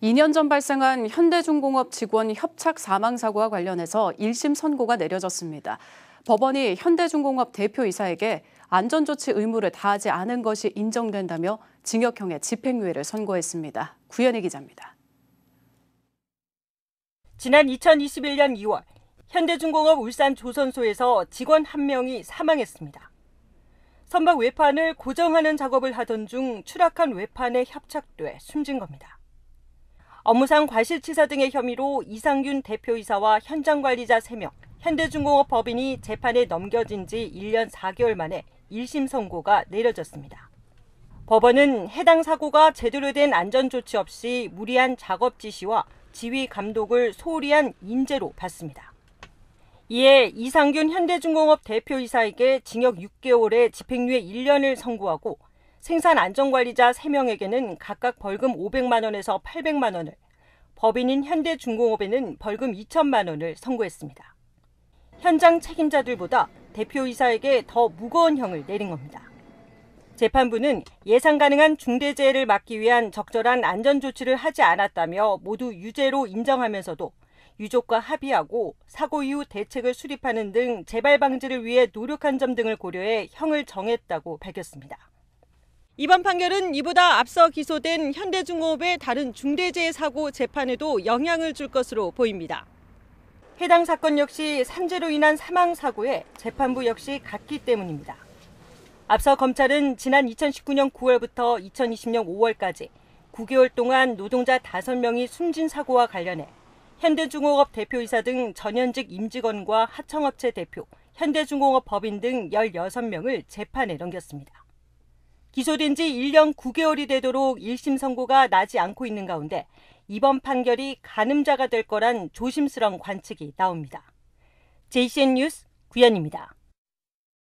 2년 전 발생한 현대중공업 직원 협착 사망 사고와 관련해서 1심 선고가 내려졌습니다. 법원이 현대중공업 대표이사에게 안전조치 의무를 다하지 않은 것이 인정된다며 징역형의 집행유예를 선고했습니다. 구현희 기자입니다. 지난 2021년 2월 현대중공업 울산 조선소에서 직원 1명이 사망했습니다. 선박 외판을 고정하는 작업을 하던 중 추락한 외판에 협착돼 숨진 겁니다. 업무상 과실치사 등의 혐의로 이상균 대표이사와 현장관리자 3명, 현대중공업 법인이 재판에 넘겨진 지 1년 4개월 만에 1심 선고가 내려졌습니다. 법원은 해당 사고가 제대로 된 안전조치 없이 무리한 작업 지시와 지휘 감독을 소홀히 한 인재로 봤습니다. 이에 이상균 현대중공업 대표이사에게 징역 6개월에 집행유예 1년을 선고하고 생산안전관리자 3명에게는 각각 벌금 500만 원에서 800만 원을, 법인인 현대중공업에는 벌금 2천만 원을 선고했습니다. 현장 책임자들보다 대표이사에게 더 무거운 형을 내린 겁니다. 재판부는 예상 가능한 중대재해를 막기 위한 적절한 안전조치를 하지 않았다며 모두 유죄로 인정하면서도 유족과 합의하고 사고 이후 대책을 수립하는 등 재발 방지를 위해 노력한 점 등을 고려해 형을 정했다고 밝혔습니다. 이번 판결은 이보다 앞서 기소된 현대중공업의 다른 중대재해 사고 재판에도 영향을 줄 것으로 보입니다. 해당 사건 역시 산재로 인한 사망 사고에 재판부 역시 같기 때문입니다. 앞서 검찰은 지난 2019년 9월부터 2020년 5월까지 9개월 동안 노동자 5명이 숨진 사고와 관련해 현대중공업 대표이사 등 전현직 임직원과 하청업체 대표, 현대중공업 법인 등 16명을 재판에 넘겼습니다. 기소된 지 1년 9개월이 되도록 1심 선고가 나지 않고 있는 가운데 이번 판결이 가늠자가 될 거란 조심스러운 관측이 나옵니다. JCN 뉴스 구현입니다.